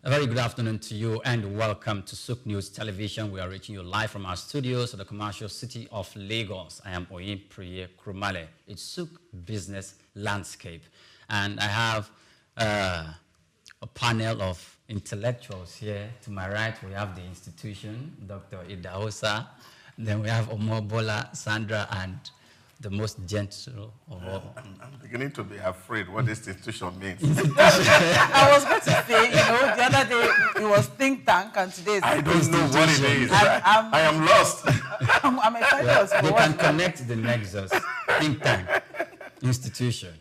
A very good afternoon to you and welcome to Souq News Television. We are reaching you live from our studios at the commercial city of Lagos. I am Oyinpreye Krumale. It's Souq Business Landscape. And I have a panel of intellectuals here. To my right, we have the institution, Dr. Idahosa. Then we have Omobola Sandra and the most gentle of all. I'm beginning to be afraid what this institution means. I was going to say, the other day it was think tank, and today I don't know what it is. I am lost. I'm excited. They can connect the nexus, think tank, institution.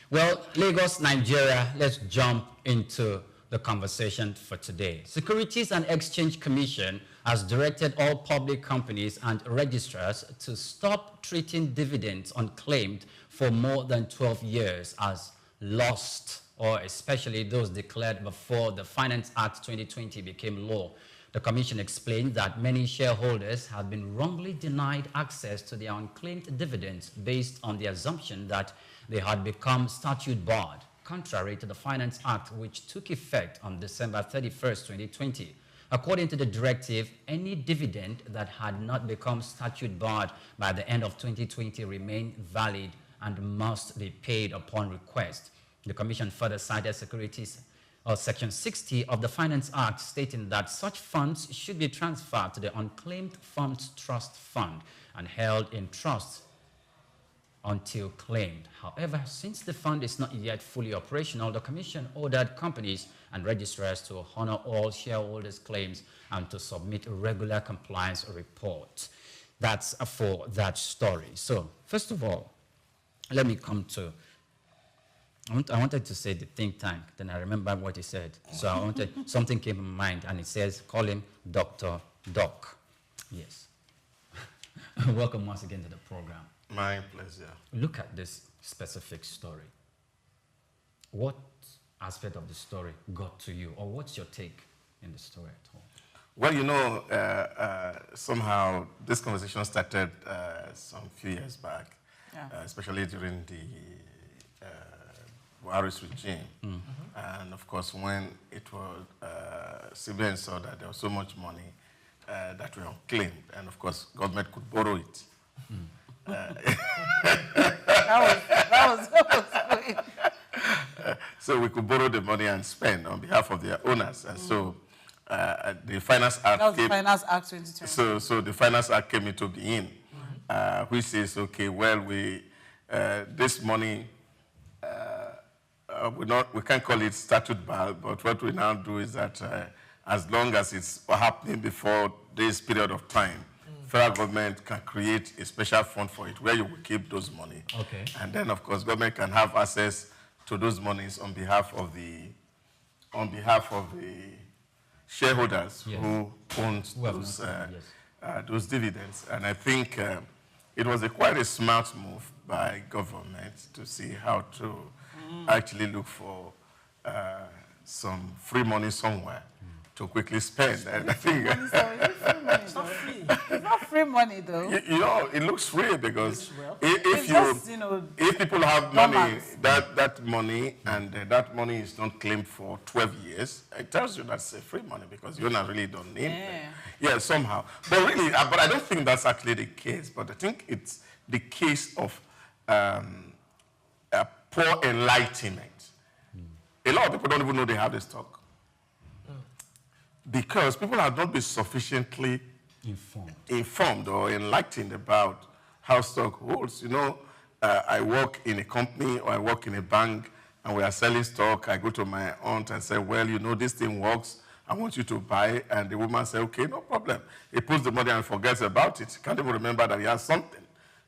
Well, Lagos, Nigeria, let's jump into the conversation for today. Securities and Exchange Commission has directed all public companies and registrars to stop treating dividends unclaimed for more than 12 years as lost, or especially those declared before the Finance Act 2020 became law. The Commission explained that many shareholders have been wrongly denied access to their unclaimed dividends based on the assumption that they had become statute barred, contrary to the Finance Act, which took effect on December 31st, 2020. According to the directive, any dividend that had not become statute barred by the end of 2020 remained valid and must be paid upon request. The Commission further cited Section 60 of the Finance Act, stating that such funds should be transferred to the Unclaimed Funds Trust Fund and held in trust until claimed. However, since the fund is not yet fully operational, the Commission ordered companies and registrars to honor all shareholders' claims and to submit regular compliance reports. That's for that story. So, first of all, let me come to, I wanted to say the think tank, then I remember what he said. So I wanted, something came in mind, and it says, call him Dr. Doc. Yes. Welcome once again to the program. My pleasure. Look at this specific story. What aspect of the story got to you, or what's your take in the story at all? Well, somehow this conversation started some few years back, especially during the Buhari's regime. And of course, when it was, CBN saw that there was so much money that were unclaimed, and of course, government could borrow it. So we could borrow the money and spend on behalf of their owners, and so the Finance Act. That was the Finance Act 2020. So the Finance Act came into being, which says, okay, well, this money, we can't call it statute barred, but what we now do is that as long as it's happening before this period of time, federal government can create a special fund for it where you will keep those money. Okay. And then, of course, government can have access to those monies on behalf of the shareholders who own those dividends. And I think it was quite a smart move by government to see how to actually look for some free money somewhere to quickly spend. And I think it's not free. It's not free money, though. It looks free because if people have money, that money, and that money is not claimed for 12 years, it tells you that's free money because you're not really don't need it. Yeah, somehow. But really, but I don't think that's actually the case. But I think it's the case of poor enlightenment. A lot of people don't even know they have the stock. Because people have not been sufficiently informed or enlightened about how stock holds. I work in a company or I work in a bank and we are selling stock. I go to my aunt and say, well, this thing works. I want you to buy it. And the woman says, okay, no problem. He puts the money and forgets about it. Can't even remember that he has something.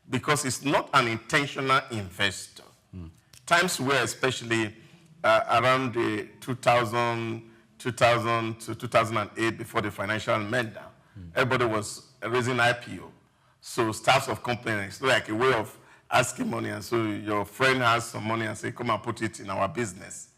Because it's not an intentional investor. Times where, especially around the 2000 to 2008, before the financial meltdown, everybody was raising IPO. So staffs of companies, like a way of asking money, and so your friend has some money and say, come and put it in our business.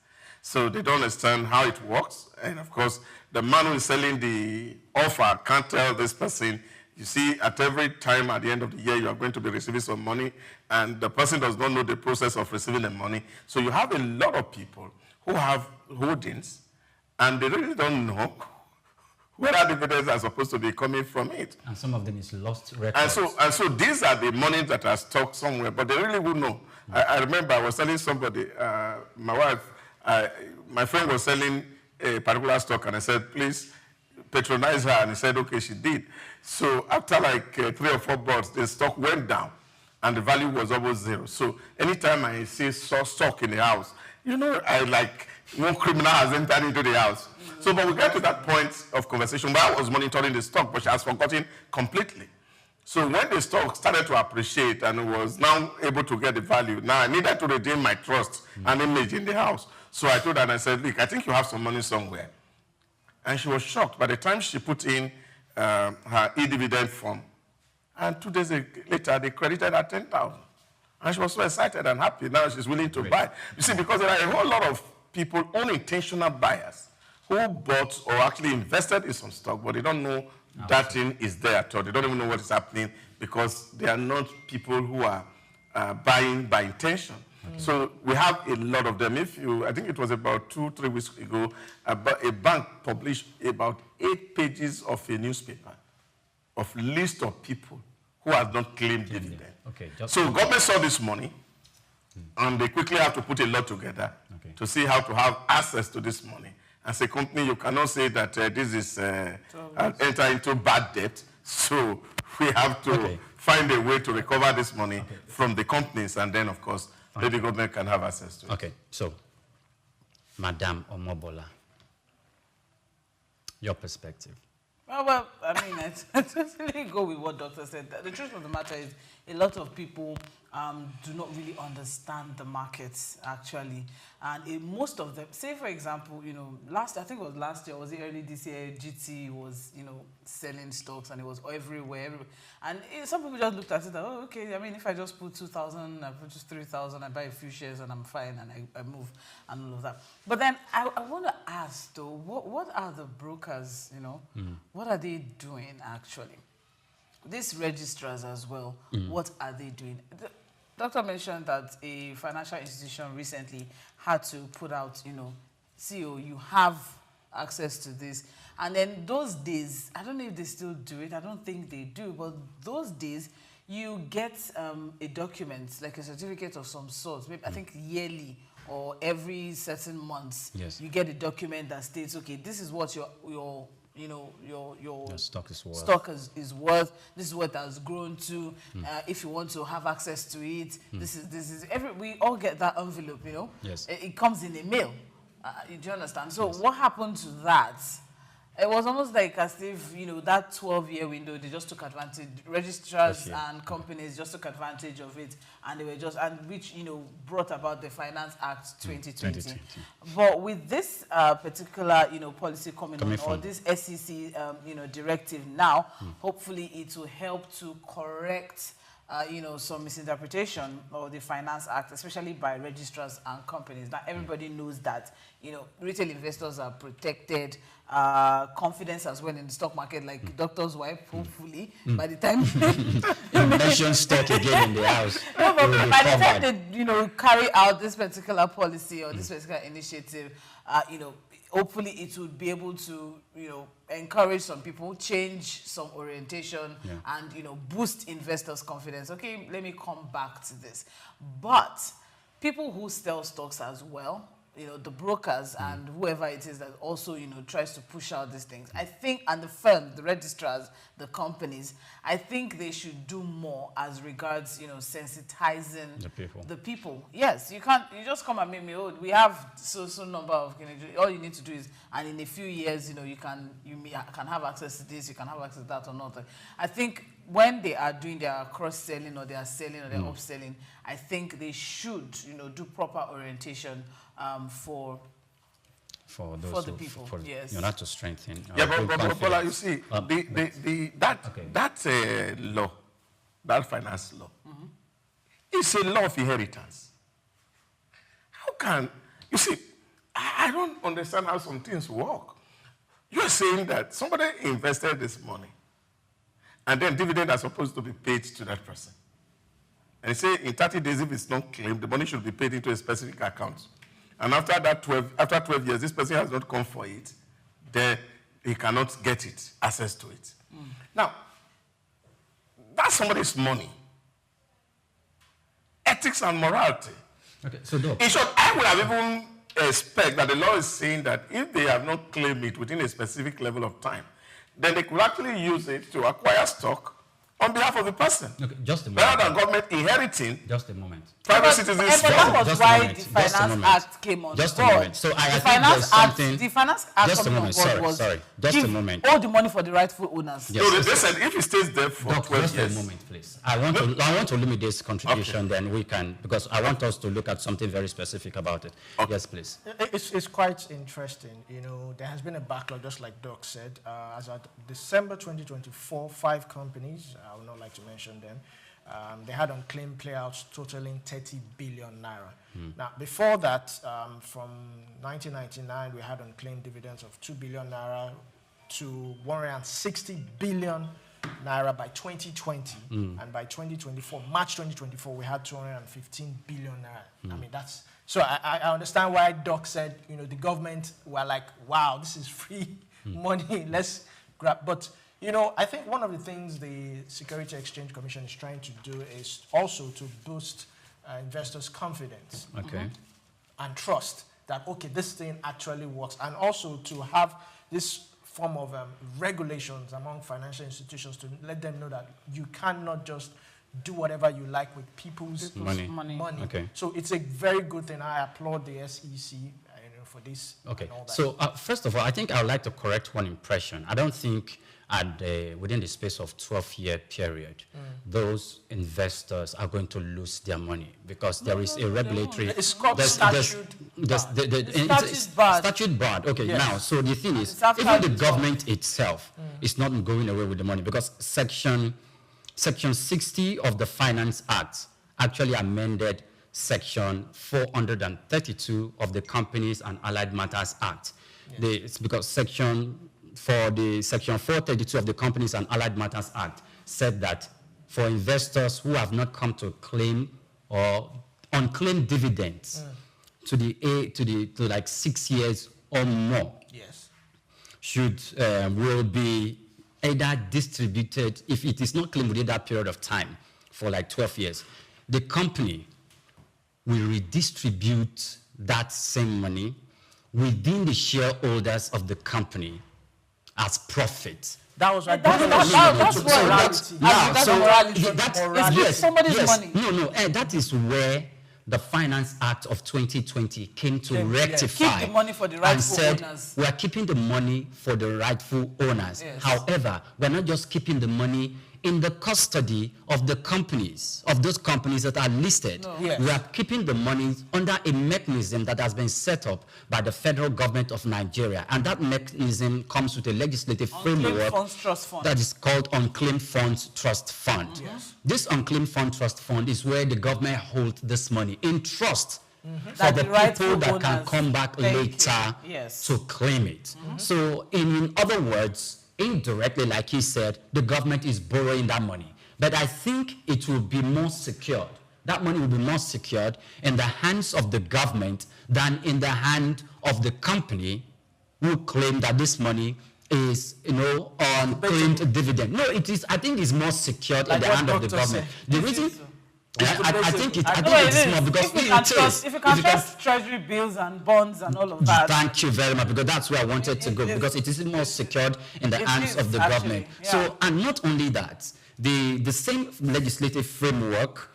So they don't understand how it works. And of course, the man who is selling the offer can't tell this person, you see, at every time at the end of the year, you are going to be receiving some money, and the person does not know the process of receiving the money. So you have a lot of people who have holdings and they really don't know whether dividends are supposed to be coming from it. And some of them is lost records. And so these are the money that are stuck somewhere, but they really would know. I remember I was telling somebody, my wife, my friend was selling a particular stock, and I said, please patronize her, and he said, okay, she did. So after like 3 or 4 months, the stock went down, and the value was almost zero. So anytime I see stock in the house, I like, no criminal has entered into the house. So, but we get to that point of conversation where I was monitoring the stock, but she has forgotten completely. So when the stock started to appreciate and was now able to get the value, now I needed to redeem my trust and image in the house. So I told her, and I said, look, I think you have some money somewhere. And she was shocked. By the time she put in her e-dividend form, and 2 days later, they credited her 10,000. And she was so excited and happy. Now she's willing to buy. You see, because there are a whole lot of people, unintentional buyers, who bought or actually invested in some stock, but they don't know that thing is there at all. They don't even know what is happening because they are not people who are buying by intention. So we have a lot of them. I think it was about 2-3 weeks ago, a bank published about 8 pages of a newspaper of list of people who have not claimed dividend. Okay, so government saw this money, and they quickly have to put a lot together to see how to have access to this money. As a company, you cannot say that this is enter into bad debt. So we have to find a way to recover this money from the companies, and then, of course, the government can have access to it. Okay, so, Madam Omobola, your perspective. Well, I mean, I totally go with what Doctor said. The truth of the matter is a lot of people do not really understand the markets, actually. And most of them, say, for example, I think it was last year, or was it early this year, GT was, selling stocks, and it was everywhere. And some people just looked at it, oh, okay, I mean, if I just put 2,000, I put just 3,000, I buy a few shares, and I'm fine, and I move, and all of that. But then I want to ask, though, what are the brokers, what are they doing, actually? These registrars as well, what are they doing? The doctor mentioned that a financial institution recently had to put out, CEO, you have access to this. And then those days, I don't know if they still do it, I don't think they do, but those days, you get a document, like a certificate of some sort, maybe I think yearly or every certain months, you get a document that states, okay, this is what your stock is worth. Is worth. This is what it has grown to. If you want to have access to it, this is we all get that envelope. Yes. It comes in a mail. Do you understand? So what happened to that? It was almost like as if, that 12-year window, they just took advantage, registrars and companies just took advantage of it, and they were which, brought about the Finance Act 2020. But with this particular, policy coming on, or this SEC, directive now, hopefully it will help to correct some misinterpretation of the Finance Act, especially by registrars and companies. Now, everybody knows that, retail investors are protected, confidence as well in the stock market, like doctor's wife, hopefully, by the time... You mentioned stock again in the house. No, but by the time they, carry out this particular policy or this particular initiative, hopefully it would be able to, encourage some people, change some orientation, and, boost investors' confidence. Okay, let me come back to this. But people who sell stocks as well, the brokers and whoever it is that also, tries to push out these things. I think, and the firm, the registrars, the companies, I think they should do more as regards, sensitizing the people. Yes, you just come and make me, we have so number of, all you need to do is, and in a few years, you can have access to this, you can have access to that or not. I think when they are doing their cross-selling or they are selling or they're upselling, I think they should, do proper orientation for the people. Yes. Not to strengthen. But you see, that law, that finance law, it's a law of inheritance. How can, you see, I don't understand how some things work. You're saying that somebody invested this money, and then dividends are supposed to be paid to that person. And you say in 30 days, if it's not claimed, the money should be paid into a specific account. and after 12 years, this person has not come for it, then he cannot get it, access to it. Now, that's somebody's money. Ethics and morality. Okay, so Doc. In short, I would have even expect that the law is saying that if they have not claimed it within a specific level of time, then they could actually use it to acquire stock on behalf of the person. Okay, just a moment. Rather than government inheriting Just a moment. private citizens' But that was Just a why moment, the just a Finance moment. Act came on Just a board. moment. So I the think Finance there's Act, something- the Finance Act Just a coming on moment, board was sorry. Just a give moment. all the money for the rightful owners. Yes. So they said if he stays there for Doc, 12 just years. a moment, please. I want to limit this contribution, then we can, because I want us to look at something very specific about it. Okay. Yes, please. It's quite interesting. You know, there has been a backlog, just like Doc said. As at December 2024, 5 companies, I would not like to mention them, they had unclaimed payouts totaling 30 billion naira. Now, before that, from 1999, we had unclaimed dividends of 2 billion naira to 160 billion naira by 2020. And by 2024, March 2024, we had 215 billion naira. I mean, that's... So I understand why Doc said, you know, the government were like, wow, this is free money, let's grab... But, you know, I think one of the things the Securities and Exchange Commission is trying to do is also to boost investors' confidence Okay. and trust that, okay, this thing actually works, and also to have this form of regulations among financial institutions to let them know that you cannot just do whatever you like with people's Money. money. Okay. So it's a very good thing. I applaud the SEC for this. Okay. And all that. So first of all, I think I would like to correct one impression. I don't think within the space of 12-year period, those investors are going to lose their money because there is a regulatory... It's called statute barred. Statute barred. Okay, Yes. now, so the thing is, It's after even the the government itself is not going away with the money because Section 60 of the Finance Act actually amended Section 432 of the Companies and Allied Matters Act. It's because Section 432 of the Companies and Allied Matters Act said that for investors who have not come to claim or unclaimed dividends to like 6 years or more, Yes. will be either distributed, if it is not claimed within that period of time for like 12 years, the company will redistribute that same money within the shareholders of the company as profit. That was right. That's morality. It's somebody's money. That is where the Finance Act of 2020 came to rectify. Keep the money for the and rightful said, owners. we are keeping the money for the rightful owners. Yes. However, we're not just keeping the money in the custody of the companies, of those companies that are listed. No. Yes. We are keeping the money under a mechanism that has been set up by the federal government of Nigeria. And that mechanism comes with a legislative framework Funds Trust Fund. that is called Unclaimed Funds Trust Fund. Yes. This Unclaimed Fund Trust Fund is where the government holds this money in trust for That the the rightful people that can owners come back thank later you. Yes. to claim it. So in other words, indirectly, like he said, the government is borrowing that money. But I think it will be more secured. That money will be more secured in the hands of the government than in the hand of the company who claim that this money is, unclaimed dividend. No, it is. I think it's more secured in the hand of the government. The reason, I think it's more because if you can trust treasury bills and bonds and all of that. Thank you very much, because that's where I wanted to go, because it is more secured in the hands of the government. Yeah. So, and not only that, the same legislative framework,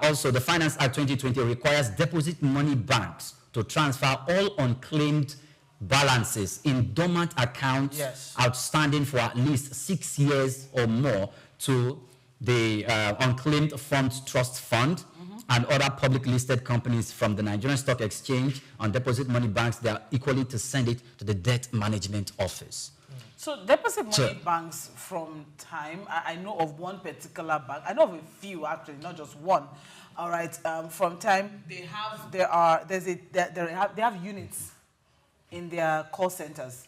also the Finance Act 2020 requires deposit money banks to transfer all unclaimed balances in dormant accounts outstanding for at least 6 years or more to the Unclaimed Funds Trust Fund and other public listed companies from the Nigerian Stock Exchange and deposit money banks. They are equally to send it to the Debt Management Office. So deposit money banks from time, I know of one particular bank. I know of a few actually, not just one. All right, from time they have units in their call centers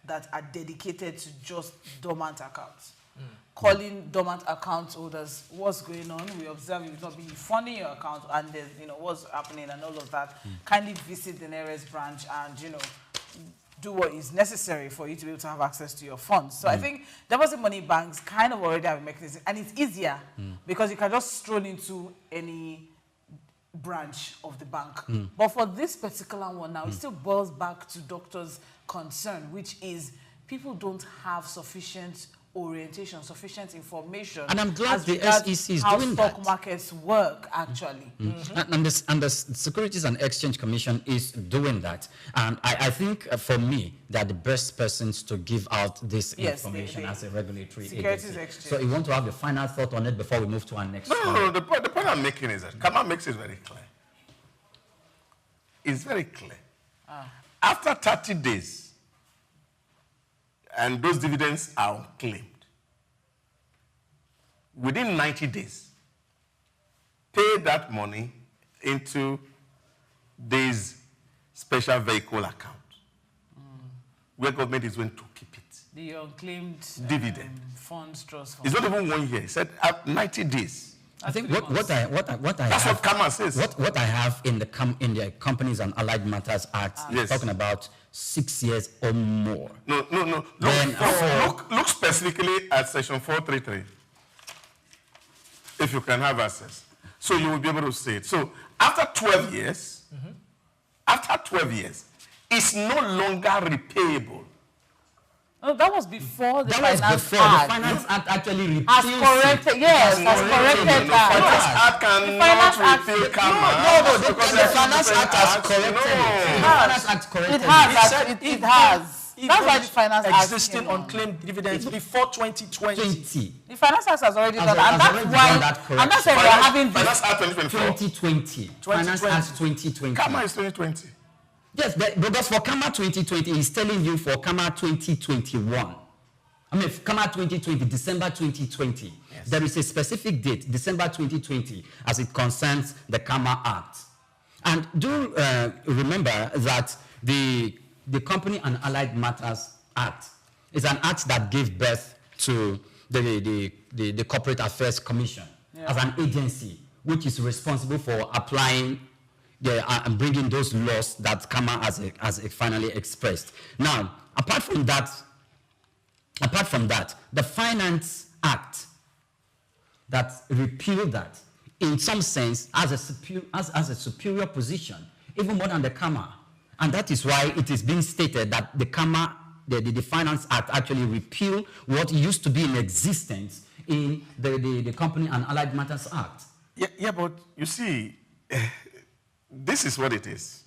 that are dedicated to just dormant accounts. calling dormant account holders, what's going on? We observe you've not been funding your account, and there's, what's happening and all of that. Kindly visit the nearest branch and, do what is necessary for you to be able to have access to your funds. So I think deposit money banks kind of already have a mechanism, and it's easier because you can just stroll into any branch of the bank. But for this particular one now, it still boils back to doctors' concern, which is people don't have sufficient orientation, sufficient information. And I'm glad the SEC is doing that. How stock markets work, actually. And the Securities and Exchange Commission is doing that. And I think, for me, they're the best persons to give out this information as a regulatory agency. So you want to have the final thought on it before we move to our next one? No, the point I'm making is that CAMA makes it very clear. It's very clear. After 30 days, and those dividends are unclaimed, within 90 days, pay that money into this special vehicle account, where government is going to keep it. The unclaimed dividend funds, trust funds. It's not even 1 year. It said at 90 days. I think what I that's have, what CAMA says. What I have in the Companies and Allied Matters Act is talking about 6 years or more. No. Look specifically at section 433. If you can have access, so you will be able to see it. So after 12 years, it's no longer repayable. No, that was before the Finance Act. The Finance Act actually repeals has corrected, yes, has corrected that. The Finance Act cannot repeal CAMA. No, the Finance Act has corrected it. The Finance Act corrected it. It has. That's why the Finance Act existing unclaimed dividends before 2020. The Finance Act has already done that, and that's why. And that's why we are having Finance Act 2020. Finance Act 2020. CAMA is 2020. Yes, because for CAMA 2020, he's telling you for CAMA 2021. I mean, CAMA 2020, December 2020. Yes. There is a specific date, December 2020, as it concerns the CAMA Act. And do remember that the Company and Allied Matters Act is an act that gave birth to the Corporate Affairs Commission as an agency which is responsible for applying and bringing those laws that CAMA has finally expressed. Now, apart from that, the Finance Act that repealed that, in some sense, has a superior position, even more than the CAMA. And that is why it is being stated that the CAMA, the Finance Act, actually repealed what used to be in existence in the Company and Allied Matters Act. Yeah, but you see, this is what it is.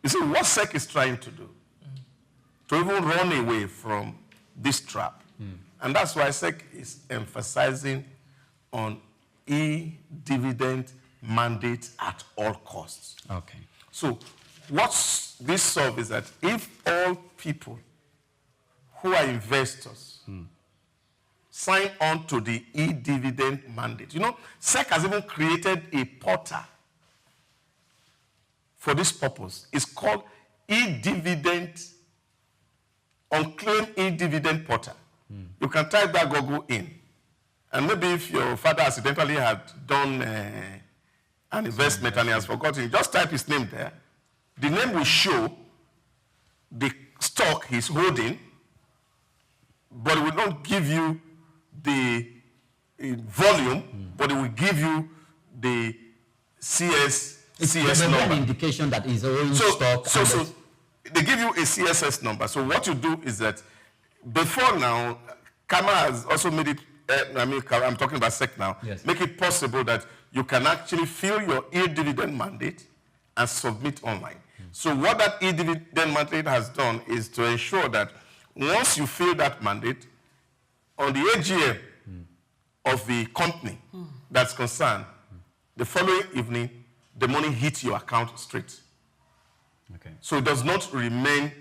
You see, what SEC is trying to do, to even run away from this trap. And that's why SEC is emphasizing on e-dividend mandate at all costs. Okay. So what this solves is that if all people who are investors sign on to the e-dividend mandate, SEC has even created a portal for this purpose. It's called e-dividend, unclaimed e-dividend portal. You can type that Google in. And maybe if your father accidentally had done an investment and he has forgotten, just type his name there. The name will show the stock he's holding, but it will not give you the volume, but it will give you the CS number. An indication that is own stock. So they give you a CSS number. So what you do is that before now, CAMA has also made it, I'm talking about SEC now, make it possible that you can actually fill your e-dividend mandate and submit online. So what that e-dividend mandate has done is to ensure that once you fill that mandate, on the AGM of the company that's concerned, the following evening, the money hits your account straight. Okay. So it does not remain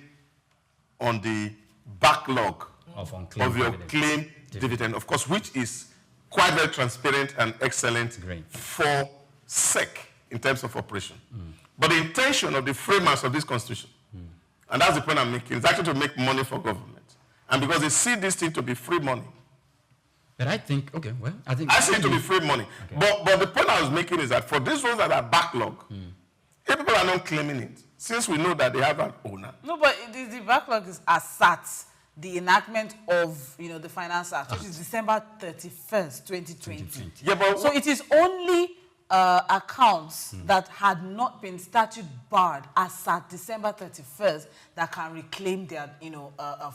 on the backlog of your claim dividend, of course, which is quite very transparent and excellent for SEC in terms of operation. But the intention of the framers of this constitution, and that's the point I'm making, is actually to make money for government. And because they see this thing to be free money. But I think, okay, well, I see it to be free money. Okay. But the point I was making is that for these ones that are backlog, if people are not claiming it, since we know that they have an owner. No, but the backlog is ASAT, the enactment of the Finance Act, which is December 31st, 2020. Yeah, but so it is only accounts that had not been statute barred as at December 31st that can reclaim their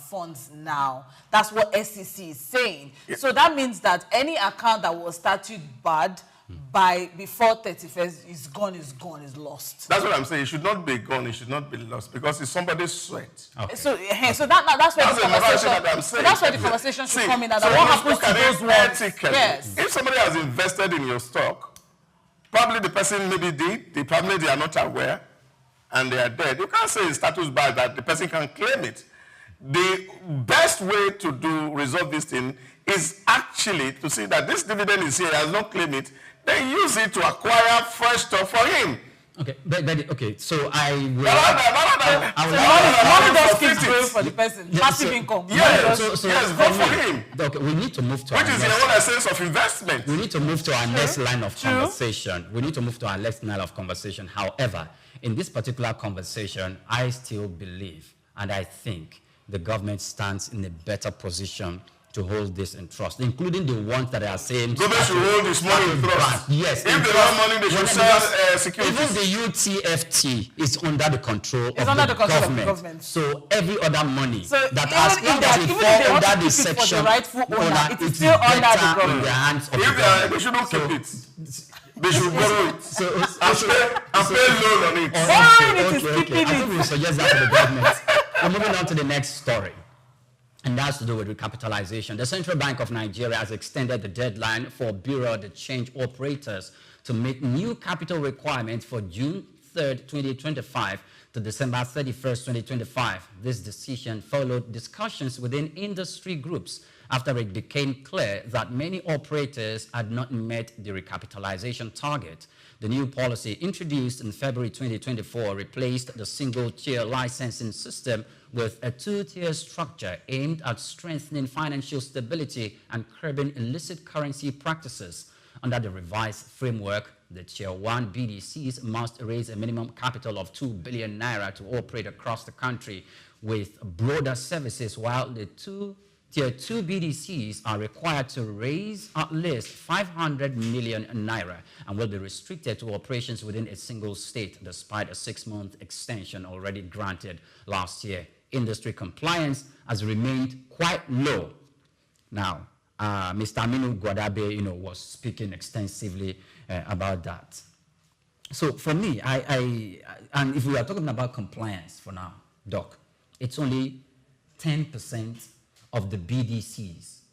funds now. That's what SEC is saying. Yeah. So that means that any account that was statute barred before 31st is gone, is lost. That's what I'm saying. It should not be gone, it should not be lost, because it's somebody's sweat. Okay. So that's where the conversation. So that's where the conversation should come in. That what happens to those ones? Yes. If somebody has invested in your stock, probably the person maybe did, probably they are not aware, and they are dead. You can't say it's status bar that the person can claim it. The best way to resolve this thing is actually to see that this dividend is here, has not claimed it, then use it to acquire fresh stuff for him. Okay, but okay, so I will... money just keeps growing for the person, passive income. Yes, for him. Okay, we need to move to which is the whole essence of investment. We need to move to our next line of conversation. We need to move to our next line of conversation. However, in this particular conversation, I still believe and I think the government stands in a better position to hold this in trust, including the ones that are saying... Government should hold this money in trust. Yes. If they want money, they should sell securities. Even the UTFT is under the control of the government. So every other money that has fall under the section owner, it is better in the hands of the government. They shouldn't keep it. They should borrow it. And pay loan on it. Okay. I think we suggest that to the government. We're moving on to the next story. And that's to do with recapitalization. The Central Bank of Nigeria has extended the deadline for Bureau de Change operators to make new capital requirements for June 3rd, 2025 to December 31st, 2025. This decision followed discussions within industry groups after it became clear that many operators had not met the recapitalization target. The new policy, introduced in February 2024, replaced the single-tier licensing system with a two-tier structure aimed at strengthening financial stability and curbing illicit currency practices. Under the revised framework, the Tier 1 BDCs must raise a minimum capital of 2 billion naira to operate across the country with broader services, while the Tier 2 BDCs are required to raise at least 500 million naira and will be restricted to operations within a single state, despite a 6-month extension already granted last year. Industry compliance has remained quite low. Now, Mr. Aminu Gwadabe, was speaking extensively about that. So for me, and if we are talking about compliance for now, Doc, it's only 10% of the BDCs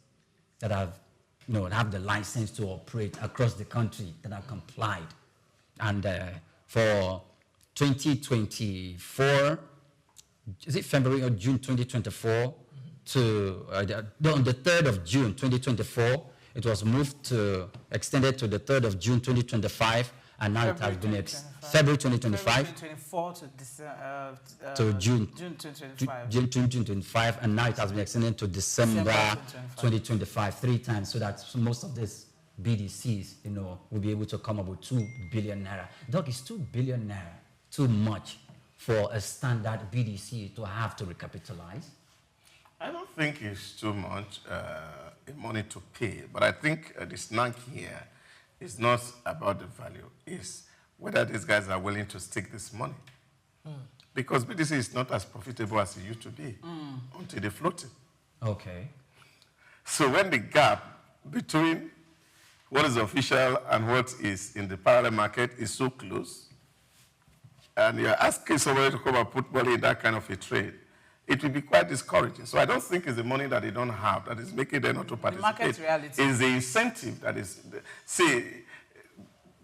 that have the license to operate across the country that are complied. And for 2024, is it February or June 2024 to on the 3rd of June 2024, it was extended to the 3rd of June 2025, and now it has been February 2025 to June 2025, and now it has been extended to December 2025, 3 times, so that most of these BDCs, will be able to come up with 2 billion naira. Doc, is 2 billion naira too much for a standard BDC to have to recapitalize? I don't think it's too much money to pay, but I think the snag here is not about the value, it's whether these guys are willing to stake this money. Because BDC is not as profitable as it used to be until they floated. Okay. So when the gap between what is official and what is in the parallel market is so close, and you're asking somebody to come and put money in that kind of a trade, it will be quite discouraging. So I don't think it's the money that they don't have that is making them not to participate. The market reality. It's the incentive that is... See,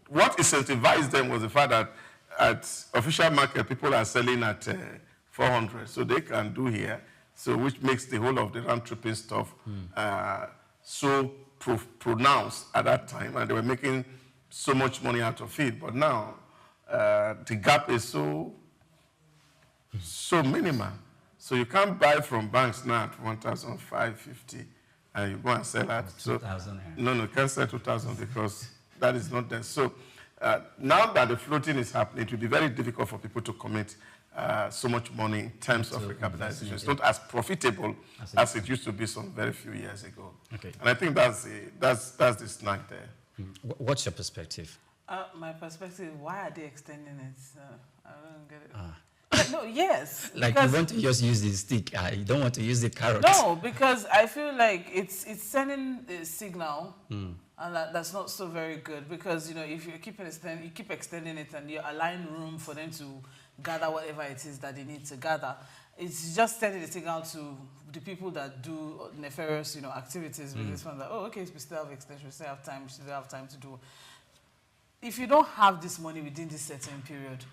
what incentivized them was the fact that at official market, people are selling at 400, so they can do here, so which makes the whole of the round-tripping stuff so pronounced at that time, and they were making so much money out of it. But now, the gap is so minimal So you can't buy from banks now at 1,550 and you go and sell at 2,000. No, you can't sell 2,000 because that is not there. So now that the floating is happening, it will be very difficult for people to commit so much money in terms of recapitalization. It's not as profitable as it used to be some very few years ago. Okay. And I think that's the snag there. What's your perspective? My perspective, why are they extending it? I don't get it. No, yes. Like you want to just use the stick, you don't want to use the carrot. No, because I feel like it's sending a signal, and that's not so very good. Because if you keep extending it, and you're allowing room for them to gather whatever it is that they need to gather, it's just sending a signal to the people that do nefarious, activities with this one. That okay, we still have extension, we still have time, we still have time to do. If you don't have this money within this certain period.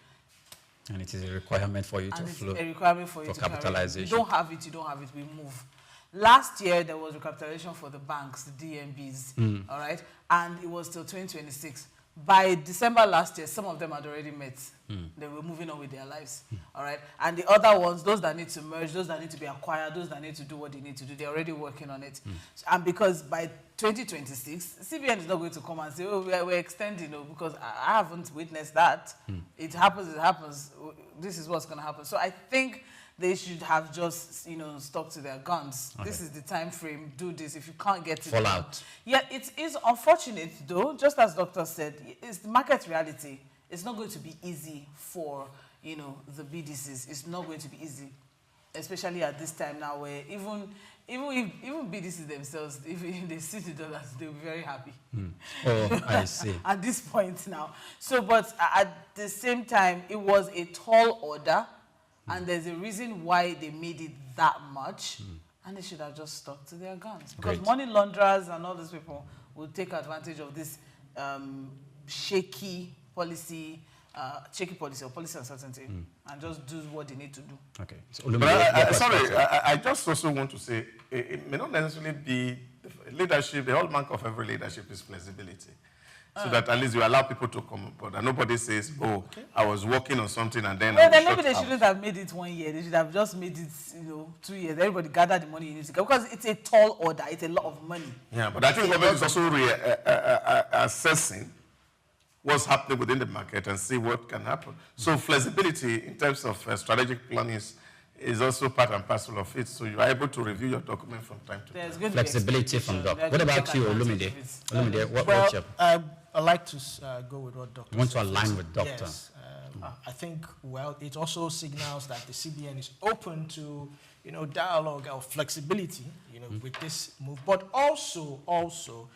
And it is a requirement for you to flow. It's a requirement for you to capitalization. You don't have it, we move. Last year, there was recapitalization for the banks, the DMBs, all right? And it was till 2026. By December last year, some of them had already met. They were moving on with their lives, all right? And the other ones, those that need to merge, those that need to be acquired, those that need to do what they need to do, they're already working on it. And because by 2026, CBN is not going to come and say, oh, we're extending, because I haven't witnessed that. It happens. This is what's going to happen. So I think they should have just, stuck to their guns. Okay. This is the time frame. Do this. If you can't get it, fall out. Yeah, it is unfortunate, though. Just as Doctor said, it's the market reality. It's not going to be easy for, the BDCs. It's not going to be easy, especially at this time now, where even BDCs themselves, if they see the dollars, they'll be very happy. Oh, I see. At this point now. So, but at the same time, it was a tall order. And there's a reason why they made it that much, and they should have just stuck to their guns. Because money launderers and all those people will take advantage of this shaky policy or policy uncertainty, and just do what they need to do. Okay. So, I just also want to say, it may not necessarily be leadership. The hallmark of every leadership is flexibility. So that at least you allow people to come on board. And nobody says, oh, I was working on something and then then maybe they shouldn't have made it 1 year. They should have just made it, 2 years. Everybody gather the money you need to get. Because it's a tall order. It's a lot of money. Yeah, but I think government is also assessing what's happening within the market and see what can happen. So flexibility in terms of strategic planning is also part and parcel of it. So you are able to review your document from time to time. Flexibility from Doc. What about you, Olumide? Olumide, what's your... I like to go with what Doctor You want to align with Doctor? Yes. I think, it also signals that the CBN is open to, dialogue or flexibility, with this move. But also,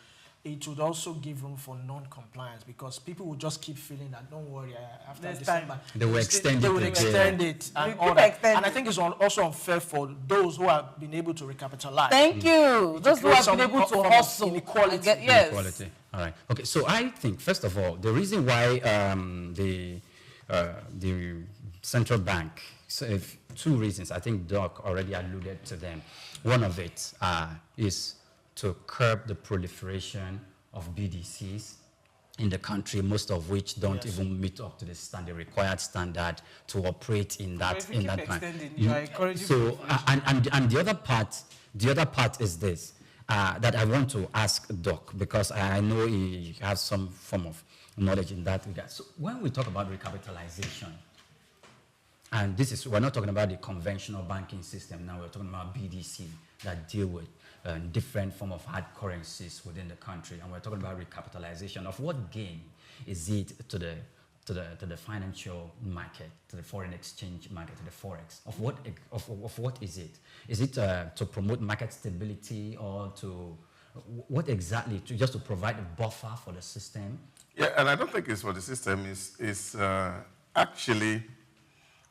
it would also give room for non-compliance because people will just keep feeling that, don't worry, after December, they will extend it and all that. And I think it's also unfair for those who have been able to recapitalize. Thank you. Those who have been able to hustle. Inequality. Yes. Inequality. All right. Okay. So I think, first of all, the reason why the central bank, so if 2 reasons, I think Doc already alluded to them. One of it is to curb the proliferation of BDCs in the country, most of which don't even meet up to the required standard to operate in that bank. So, and the other part is this that I want to ask Doc because I know he has some form of knowledge in that regard. So when we talk about recapitalization, and we're not talking about the conventional banking system now, we're talking about BDC that deal with different form of hard currencies within the country, and we're talking about recapitalization. Of what gain is it to the financial market, to the foreign exchange market, to the forex? Of what is it? Is it to promote market stability or to what exactly? Just to provide a buffer for the system? Yeah, and I don't think it's for the system. It's actually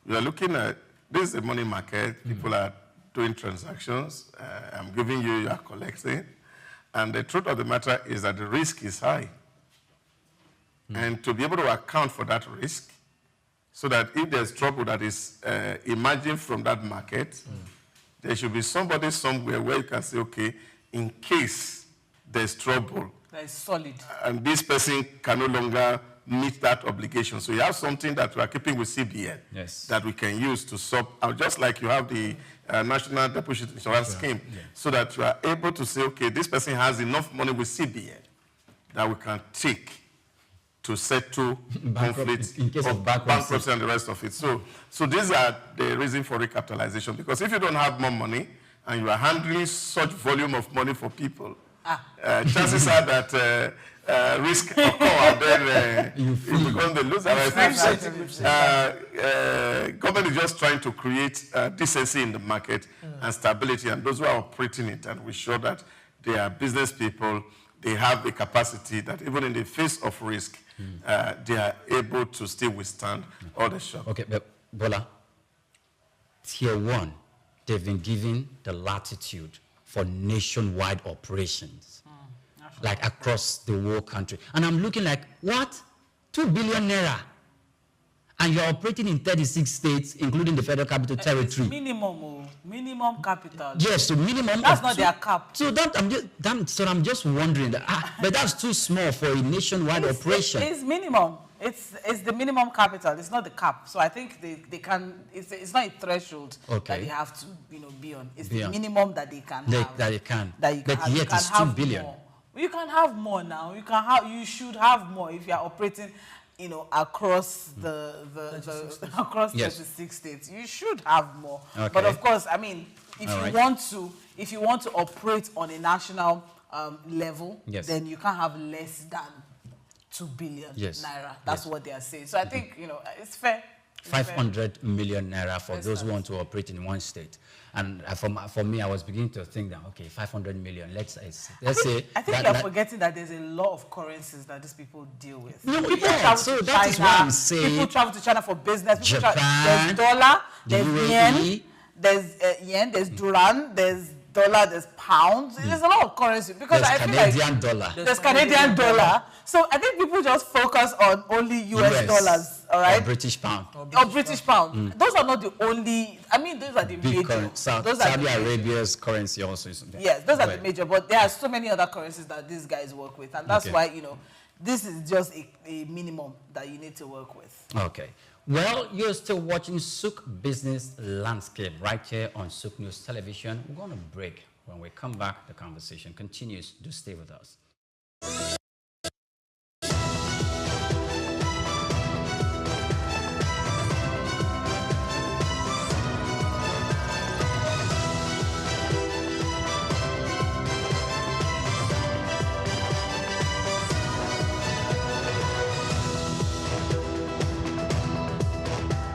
we are looking at this is a money market. People are doing transactions. I'm giving you are collecting. And the truth of the matter is that the risk is high. And to be able to account for that risk, so that if there's trouble that is emerging from that market, there should be somebody somewhere where you can say, okay, in case there's trouble, that is solid, and this person can no longer meet that obligation. So you have something that we are keeping with CBN that we can use to sub, just like you have the National Deposit Insurance Scheme, so that you are able to say, okay, this person has enough money with CBN that we can take to settle conflicts in case of bankruptcy and the rest of it. So these are the reason for recapitalization, because if you don't have more money and you are handling such volume of money for people, chances are that risk occur and then you become the loser. Government is just trying to create decency in the market and stability, and those who are operating it, and we show that they are business people, they have the capacity that even in the face of risk, they are able to still withstand all the shock. Okay, but Bola, Tier 1, they've been given the latitude for nationwide operations, like across the whole country. And I'm looking like, what? 2 billion naira. And you're operating in 36 states, including the Federal Capital Territory. Minimum capital. Yes, so minimum. That's not their cap. So I'm just wondering that, but that's too small for a nationwide operation. It's minimum. It's the minimum capital. It's not the cap. So I think they can. It's not a threshold that they have to be on. It's the minimum that they can have. That they can. That you can but have. yet it's 2 billion. More. You can have more now. You should have more if you are operating, across across 36 states. You should have more. Okay. But of course, I mean, if you want to operate on a national level, then you can't have less than 2 billion naira. That's what they are saying. So I think it's fair. 500 million naira for those who want to operate in one state. And for me, I was beginning to think that, okay, 500 million, let's say... I think you're forgetting that there's a lot of currencies that these people deal with. No, so that is what I'm saying. People travel to China for business. Japan, there's dollar, there's UAE, yen, there's Duran, there's dollar, there's pounds. There's a lot of currency. Because there's Canadian dollar. There's Canadian dollar. So I think people just focus on only US dollars, all right? Or British pound. Or British pound. Those are not the only, those are the major. Saudi Arabia's currency also is there. Yes, those are the major, but there are so many other currencies that these guys work with. And that's why, this is just a minimum that you need to work with. Okay. Well, you're still watching Souq Business Landscape right here on Souq News Television. We're going to break. When we come back, the conversation continues. Do stay with us.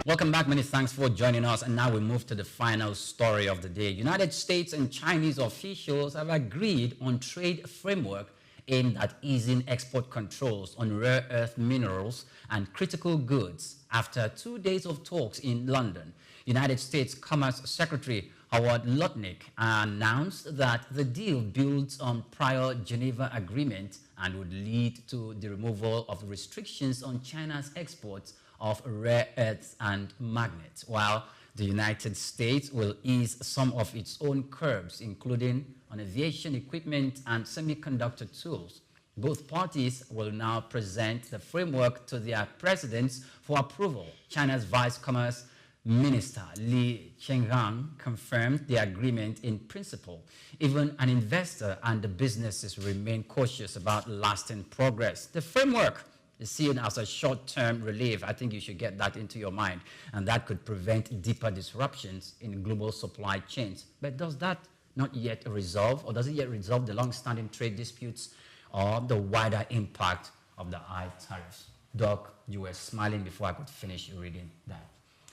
Welcome back. Many thanks for joining us. And now we move to the final story of the day. United States and Chinese officials have agreed on trade framework aimed at easing export controls on rare earth minerals and critical goods after 2 days of talks in London. United States Commerce Secretary Howard Lutnick announced that the deal builds on prior Geneva agreement and would lead to the removal of restrictions on China's exports of rare earths and magnets, while the United States will ease some of its own curbs, including on aviation equipment and semiconductor tools. Both parties will now present the framework to their presidents for approval. China's Vice Commerce Minister Li Qiangang confirmed the agreement in principle. Even an investor and the businesses remain cautious about lasting progress. The framework is seen as a short-term relief. I think you should get that into your mind, and that could prevent deeper disruptions in global supply chains. But does that not yet resolve, or does it yet resolve the long-standing trade disputes or the wider impact of the high tariffs? Doc, you were smiling before I could finish reading that.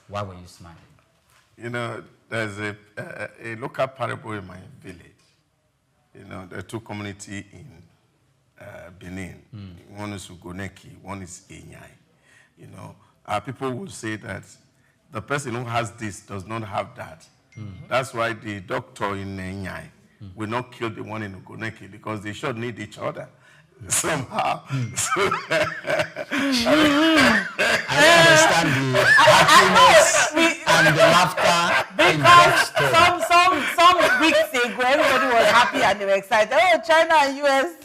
Why were you smiling? There's a local parable in my village. There are two communities in Benin. One is Ugoneki, one is Enyai. Our people will say that the person who has this does not have that. That's why the doctor in Enyai will not kill the one in Ugoneki, because they should need each other somehow. I understand the happiness and the laughter. Because some weeks ago, everybody was happy and they were excited. Oh, China and US.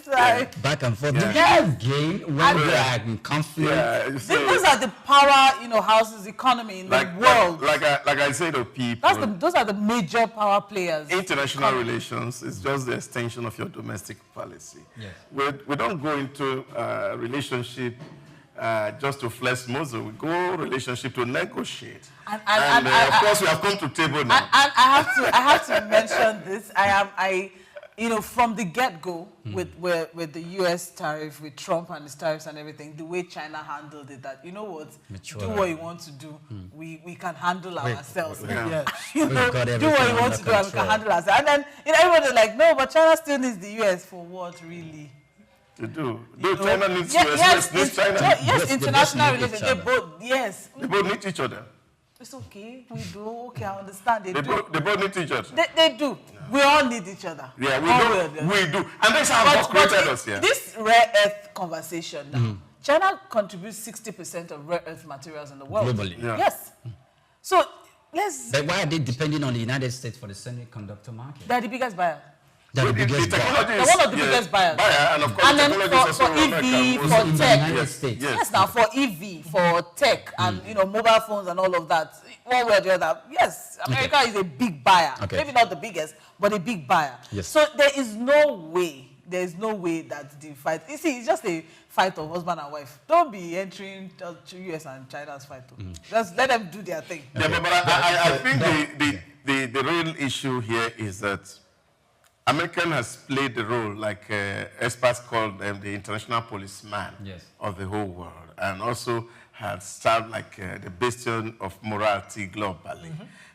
Back and forth. Yeah. Did you gain when we are in conflict? Yeah, Those are the power, houses, economy in the world. Like I say to people, Those are the major power players. international relations is just the extension of your domestic policy. Yes. We don't go into a relationship just to flex muscle. We go relationship to negotiate. And of course, we have come to table now. And I have to mention this. From the get-go with the U.S. tariff, with Trump and his tariffs and everything, the way China handled it, that, Mature. do what you want to do. We can handle ourselves. Do what you want to do and we can handle ourselves. And then everybody's like, no, but China still needs the U.S. for what, really? To do. China needs US needs China. Yes, international relations. They both need each other. It's okay. We do. Okay, I understand. They both need each other. They do. Yeah. We all need each other. Yeah, we do. And that's how God created us here. This rare earth conversation now, China contributes 60% of rare earth materials in the world. Globally. Yeah. Yes. So But why are they depending on the United States for the semiconductor market? They're the biggest buyer. They're the biggest buyer. They're one of the biggest buyers. And of course, and then for EV, for tech. Yes, now for EV, for tech, and mobile phones and all of that, one way or the other. Yes, America is a big buyer. Maybe not the biggest, but a big buyer. Yes. So there is no way that the fight. You see, it's just a fight of husband and wife. Don't be entering US and China's fight. Just let them do their thing. Yeah, but I think the real issue here is that American has played the role, like experts call them, the international policeman of the whole world, and also has served like the bastion of morality globally.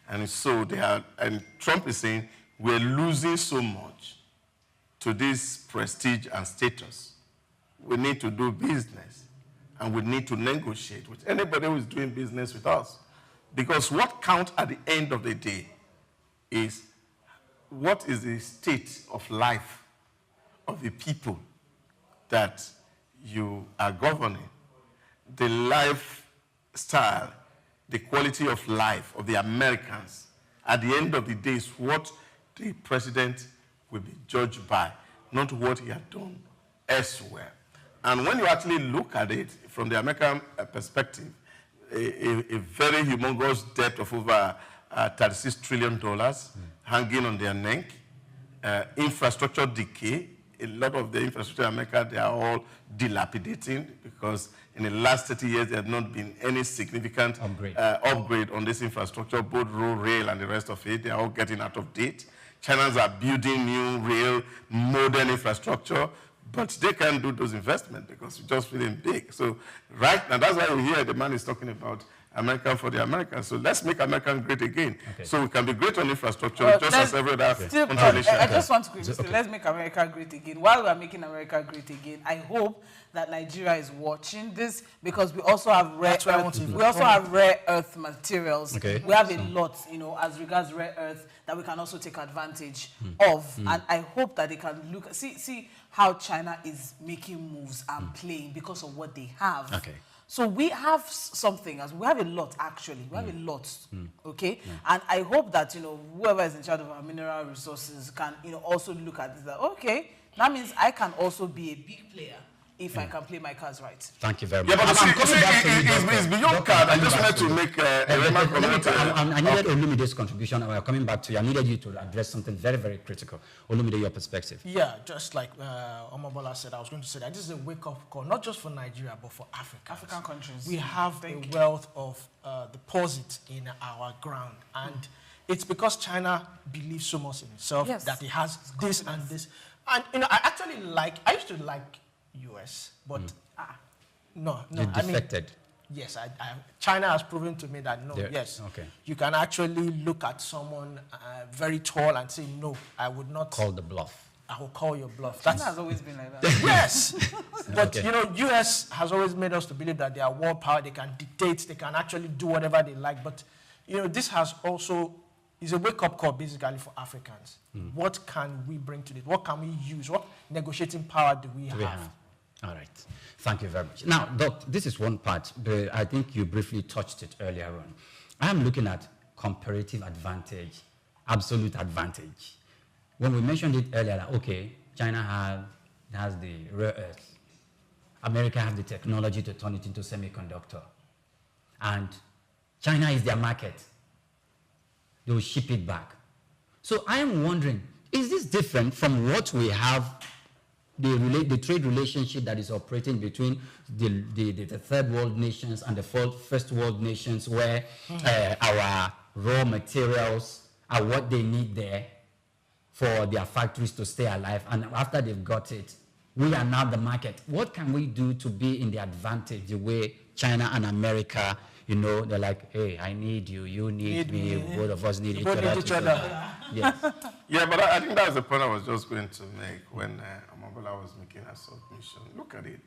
And so and Trump is saying, we're losing so much to this prestige and status. We need to do business, and we need to negotiate with anybody who is doing business with us. Because what counts at the end of the day is what is the state of life of the people that you are governing? The lifestyle, the quality of life of the Americans, at the end of the day, is what the president will be judged by, not what he had done elsewhere. And when you actually look at it from the American perspective, a very humongous debt of over $36 trillion hanging on their neck, infrastructure decay. A lot of the infrastructure in America, they are all dilapidating because in the last 30 years, there have not been any significant upgrade on this infrastructure, both road, rail, and the rest of it. They are all getting out of date. Chinans are building new rail, modern infrastructure, but they can't do those investments because we're just feeling big. So right now, that's why we hear the man is talking about America for the Americans. So let's make America great again. So we can be great on infrastructure, just as every other country. I just want to quickly say, let's make America great again. While we are making America great again, I hope that Nigeria is watching this because we also have rare earth materials. We have a lot, as regards rare earth that we can also take advantage of. And I hope that they can look, see how China is making moves and playing because of what they have. So we have something, we have a lot actually, we have a lot, okay? And I hope that, whoever is in charge of our mineral resources can, also look at this, that, okay, that means I can also be a big player if I can play my cards right. Thank you very much. Yeah, but it's beyond card. I just wanted to make a remark on it. I needed Olumide's contribution. We are coming back to you. I needed you to address something very, very critical. Olumide, your perspective. Yeah, just like Omobola said, I was going to say that this is a wake-up call, not just for Nigeria, but for Africa. African countries. We have a wealth of deposit in our ground. And it's because China believes so much in itself that it has this and this. And, I used to like US, but no. You defected. Yes, China has proven to me that you can actually look at someone very tall and say, no, I would not call the bluff. I will call your bluff. China has always been like that. Yes, but US has always made us to believe that they are world power. They can dictate. They can actually do whatever they like. But this has also is a wake-up call basically for Africans. What can we bring to it? What can we use? What negotiating power do we have? All right. Thank you very much. Now, Doc, this is one part, but I think you briefly touched it earlier on. I'm looking at comparative advantage, absolute advantage. when we mentioned it earlier, that, okay, China has the rare earth. America has the technology to turn it into semiconductor. And China is their market. They will ship it back. So I am wondering, is this different from what we have, the trade relationship that is operating between the third world nations and the first world nations, where our raw materials are what they need there for their factories to stay alive, and after they've got it, we are now the market. What can we do to be in the advantage the way China and America, you know, they're like, hey, I need you, you need me, both of us need each other. Yes. Yeah, but I think that's the point I was just going to make when Omobola was making a submission. Look at it.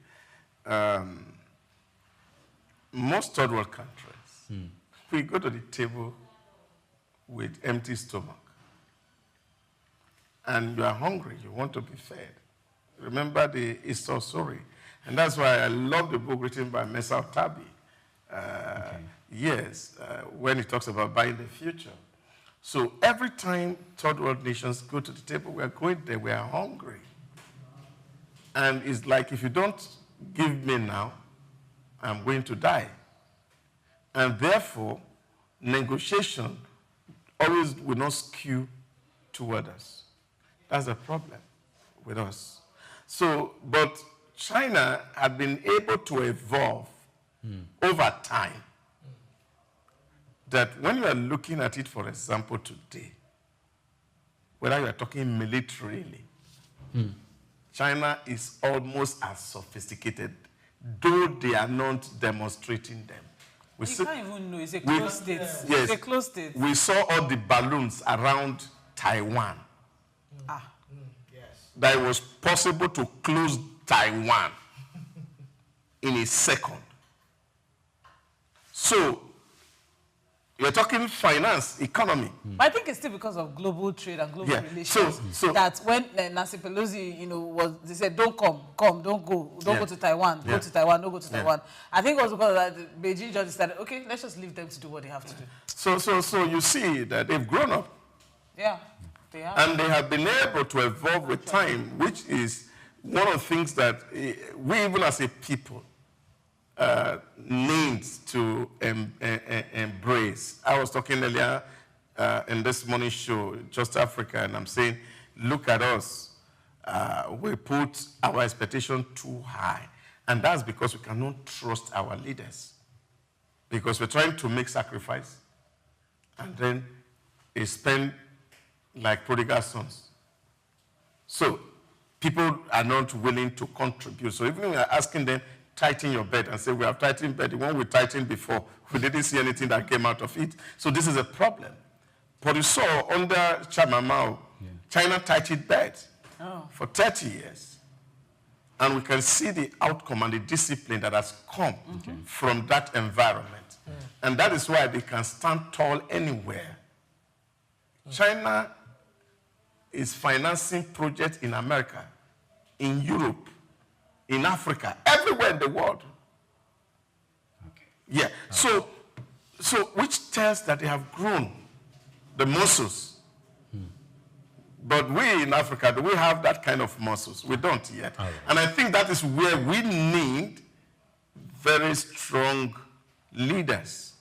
Most third world countries, we go to the table with empty stomach. And you are hungry, you want to be fed. Remember the Easter story. And that's why I love the book written by Mesa Tabi. Yes, when he talks about buying the future. So every time third world nations go to the table, we are going there, we are hungry. And it's like, if you don't give me now, I'm going to die. And therefore, negotiation always will not skew toward us. That's a problem with us. So, but China had been able to evolve over time. That when you are looking at it, for example, today, whether you are talking militarily, China is almost as sophisticated, though they are not demonstrating them. You can't even know. It's a closed state. Yes, it's a closed state. We saw all the balloons around Taiwan. Yes. That it was possible to close Taiwan in a second. So, you're talking finance, economy. But I think it's still because of global trade and global relations. So that when Nancy Pelosi, you know, they said, don't come, don't go, don't go to Taiwan, go to Taiwan, don't go to Taiwan. I think it was because of that Beijing just decided, okay, let's just leave them to do what they have to do. So you see that they've grown up. Yeah, they have. And they have been able to evolve with time, which is one of the things that we, even as a people, needs to embrace. I was talking earlier in this morning show, Just Africa, and I'm saying, look at us. We put our expectation too high. And that's because we cannot trust our leaders. Because we're trying to make sacrifice. And then they spend like prodigal sons. So people are not willing to contribute. So even when we are asking them, tighten your bed, and say, we have tightened bed. The one we tightened before, we didn't see anything that came out of it. So this is a problem. But you saw under Chairman Mao, China tightened bed for 30 years. And we can see the outcome and the discipline that has come from that environment. And that is why they can stand tall anywhere. China is financing projects in America, in Europe, in Africa, everywhere in the world. Yeah. So which tells that they have grown the muscles. But we in Africa, do we have that kind of muscles? We don't yet. Right. And I think that is where we need very strong leaders.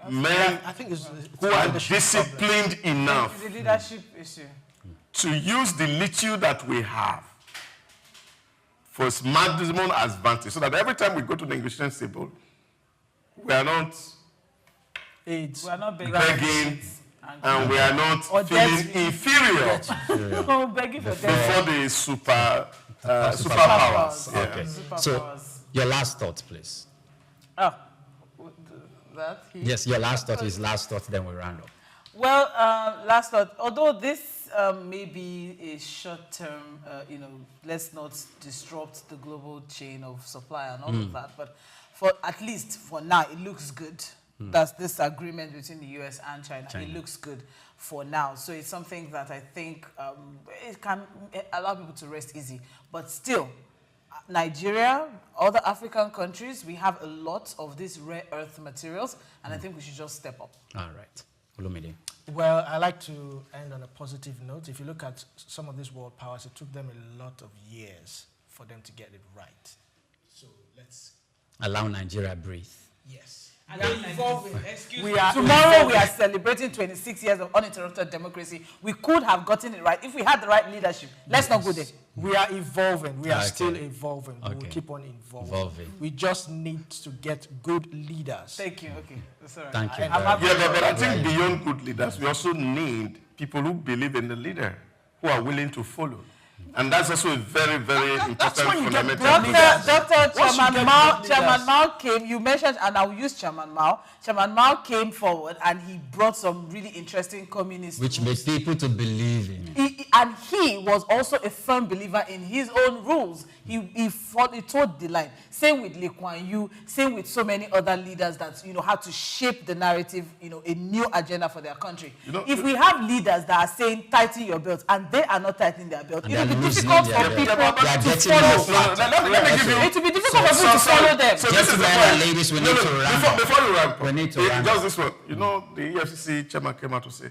Men I think it's who are disciplined enough It's a leadership issue. to use the little that we have for maximum advantage, so that every time we go to the negotiation table, we are not We are not begging and we are not feeling inferior begging for before the superpowers. Okay. So, your last thoughts, please. Yes, your last thought is last thought, then we round up. Well, last thought, although this may be a short-term, let's not disrupt the global chain of supply and all of that, but for at least for now, it looks good. That's this agreement between the US and China. It looks good for now. So it's something that I think it can allow people to rest easy. But still, Nigeria, other African countries, we have a lot of these rare earth materials, and I think we should just step up. All right. Olumide? Well, I like to end on a positive note. If you look at some of these world powers, it took them a lot of years for them to get it right. So let's allow Nigeria breathe. Yes. And we are evolving. Tomorrow we are celebrating 26 years of uninterrupted democracy. We could have gotten it right if we had the right leadership. Let's not go there. We are evolving. We are still evolving. We will keep on evolving. We just need to get good leaders. Thank you. Okay. That's all right. Thank you. Yeah, but I think beyond good leaders, we also need people who believe in the leader, who are willing to follow. And that's also a very, very important fundamental. Chairman Mao came, you mentioned, and I'll use Chairman Mao. Chairman Mao came forward and he brought some really interesting communist which made people to believe in. And he was also a firm believer in his own rules. He told the line. Same with Lee Kuan Yew, same with so many other leaders that, had to shape the narrative, a new agenda for their country. If we have leaders that are saying, tighten your belt, and they are not tightening their belt, it will be difficult for people to follow. It will be difficult for people to follow them. So this is the point. Ladies, we need to ramp. Before you ramp, we need to ramp. Just this one. The EFCC chairman came out to say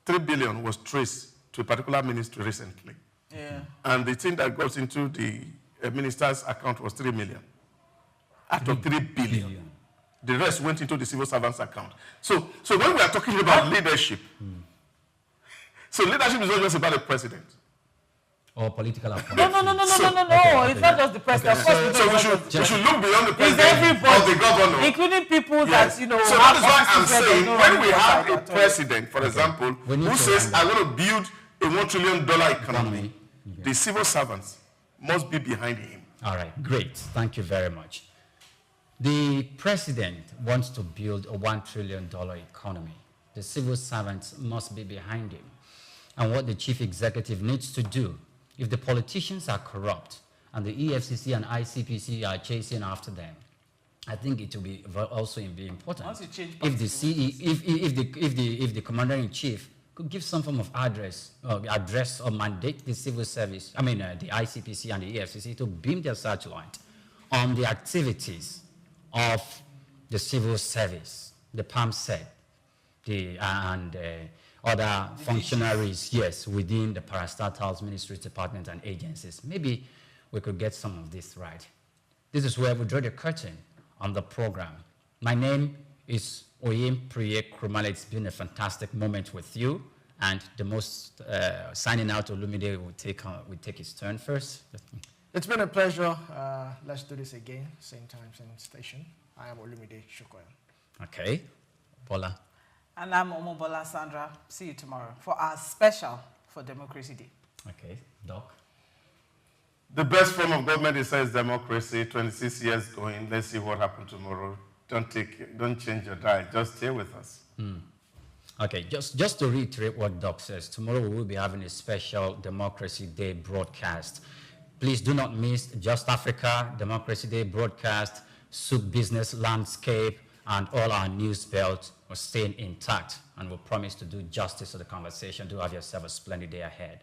3 billion was traced to a particular ministry recently. Yeah. And the thing that got into the minister's account was 3 million. Out of 3 billion. The rest went into the civil servant's account. So when we are talking about leadership, so leadership is not just about the president. Or political appointment. No. It's not just the president. So we should look beyond the president or the governor. Including people that, So that is why I'm saying, when we have a president, for example, who says, I want to build a $1 trillion economy, the civil servants must be behind him. All right, great. Thank you very much. The president wants to build a $1 trillion economy. The civil servants must be behind him. And what the chief executive needs to do, if the politicians are corrupt and the EFCC and ICPC are chasing after them, I think it will be also be important if the commander-in-chief could give some form of address or mandate the civil service, the ICPC and the EFCC to beam their searchlight on the activities of the civil service, the PAMSED, and other functionaries, within the parastatals, ministries, departments, and agencies. Maybe we could get some of this right. This is where we draw the curtain on the program. My name is Oyinpreye Krumale. It's been a fantastic moment with you. And the most signing out, Olumide will take his turn first. It's been a pleasure. Let's do this again, same time, same station. I am Olumide Sokoya. Okay. Bola. And I'm Omobola Sandra. See you tomorrow for our special for Democracy Day. Okay. Doc. The best form of government is democracy. 26 years going. Let's see what happens tomorrow. Don't change your diet. Just stay with us. Okay, just to reiterate what Doc says, tomorrow we will be having a special Democracy Day broadcast. Please do not miss Just Africa, Democracy Day broadcast, Souq Business Landscape, and all our news belts are staying intact, and we'll promise to do justice to the conversation. Do have yourself a splendid day ahead.